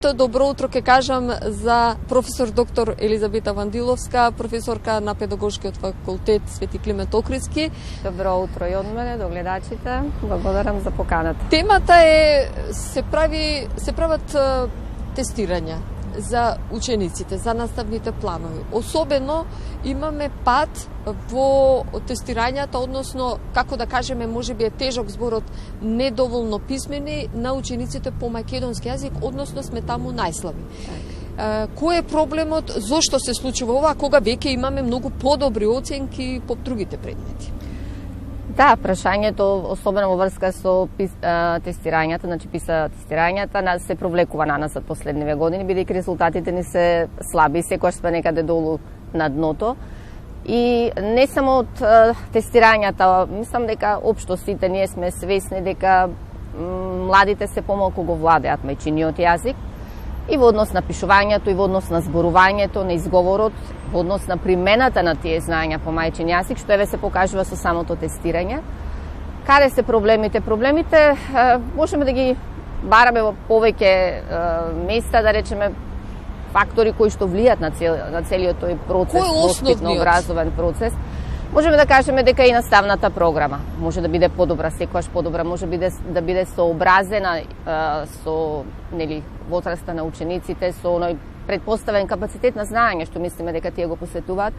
Добро утро ке кажам за професор доктор Елизабета Вандиловска, професорка на Педагошкиот факултет Свети Климент Охридски. Добро утро и од мене до гледачите. Благодарам за поканата. Темата е се прават тестирања за учениците, за наставните планови. Особено имаме пат во тестирањата, односно, како да кажеме, можеби е тежок зборот недоволно писмени на учениците по македонски јазик, односно сме таму најслаби. Кој е проблемот, зошто се случува ова, кога веќе имаме многу подобри оценки по другите предмети? Да, прашањето, особено во врска со тестирањата, значи PISA тестирањата, се провлекува на нас од последниве години, бидејќи резултатите ни се слаби, секогаш сме некаде долу на дното. И не само од тестирањата, мислам дека општо сите ние сме свесни дека младите се помалку го владеат мајчиниот јазик, и во однос на пишувањето, и во однос на зборувањето, на изговорот, во однос на примената на тие знаења по мајчин јазик, што еве се покажува со самото тестирање. Каде се проблемите? Проблемите можеме да ги бараме во повеќе места, да речеме фактори кои што влијат на целиот тој процес, воспитно образовен процес. Можеме да кажеме дека и наставната програма може да биде подобра, секогаш подобра, може да биде сообразена со возраста на учениците, со оној предпоставен капацитет на знаење што мислиме дека тие го посетуваат,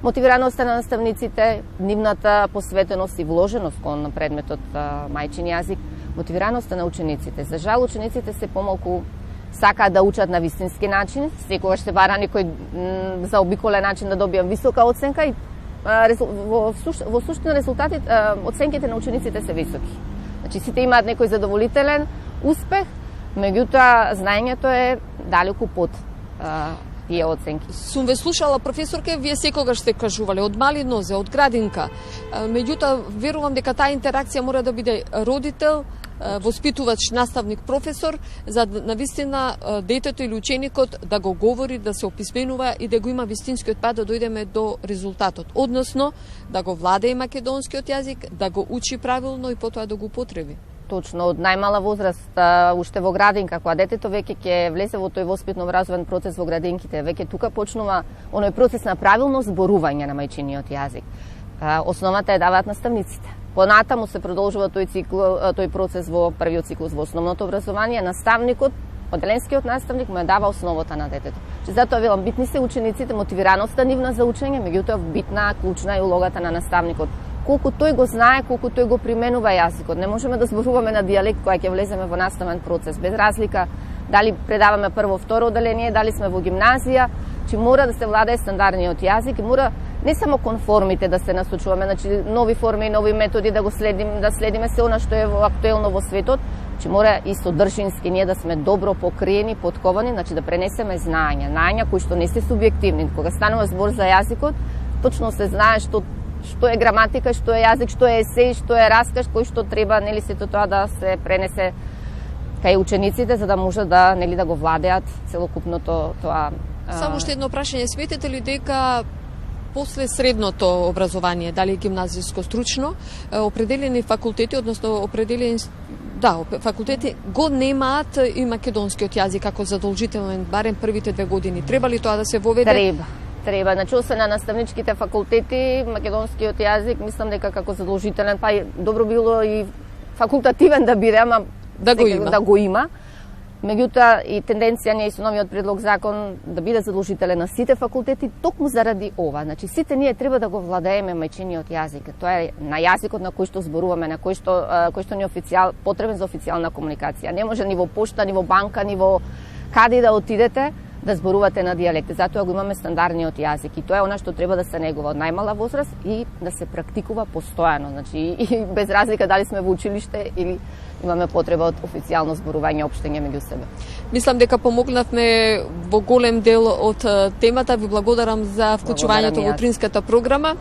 мотивираноста на наставниците, нивната посветеност и вложеност кон предметот мајчин јазик, мотивираноста на учениците. За жал, учениците се помалку сакаат да учат на вистински начин, секогаш се бара некој заобиколен начин да добијам висока оценка и во суштина резултатите, оценките на учениците се високи. Значи сите имаат некој задоволителен успех, меѓутоа знаењето е далеку под тие оценки. Сум ве слушала, професорке, вие секогаш сте кажувале од мали нозе, од градинка. Меѓутоа верувам дека таа интеракција мора да биде родител, воспитувач, наставник, професор, за навистина детето или ученикот да го говори, да се описменува и да го има вистинскиот пат да дојдеме до резултатот. Односно, да го владее македонскиот јазик, да го учи правилно и потоа да го употреби. Точно, од најмала возраст, уште во градинка, кога детето веќе ќе влезе во тој воспитно образовен процес во градинките, веќе тука почнува оној процес на правилно зборување на мајчиниот јазик. Основата е даваат наставниците. Понатаму се продолжува тој процес во првиот циклус во основното образование. Наставникот, оделенскиот наставник, му ја дава основата на детето. Затоа велам, битни се учениците, мотивираноста нивна за учење, меѓутоа битна, клучна е улогата на наставникот. Колку тој го знае, колку тој го применува јазикот. Не можеме да зборуваме на дијалект кога ќе влеземе во наставен процес, без разлика дали предаваме прво, второ оделение, дали сме во гимназија, че мора да се владее стандардниот јазик и мора не само конформите да се насочуваме, значи нови форми и нови методи да го следиме се она што е актуелно во светот, че мора и содржински ние да сме добро покриени, подковани, значи да пренесеме знаења кои што не се субјективни. Кога станува збор за јазикот, точно се знае што е граматика, што е јазик, што е есеј, што е раскаж, кој што треба сето тоа да се пренесе кај учениците за да може да да го владеат целокупното тоа. Само уште едно прашање, сметете ли дека после средното образование, дали гимназиско стручно, определени факултети, односно определени факултети го немаат и македонскиот јазик како задолжителен барем првите 2 години? Треба ли тоа да се воведе? Треба. Значи, освен на наставничките факултети, македонскиот јазик, мислам дека како задолжителен, па и добро било и факултативен да биде, ама да го има. Меѓутоа и тенденција не е со новиот предлог закон да биде задолжителен на сите факултети токму заради ова. Значи сите ние треба да го владееме мајчиниот јазик. Тоа е на јазикот на кој што зборуваме, на кој што ни е потребен за официјална комуникација. Не може ни во пошта, ни во банка, ни во каде да отидете да зборувате на дијалекти. Затоа го имаме стандардниот јазик и тоа е она што треба да се негува од најмала возраст и да се практикува постојано. Значи и без разлика дали сме во училиште или имаме потреба од официјално зборување, општење меѓу себе. Мислам дека помогнавме во голем дел од темата. Ви благодарам за вклучувањето во утринската програма.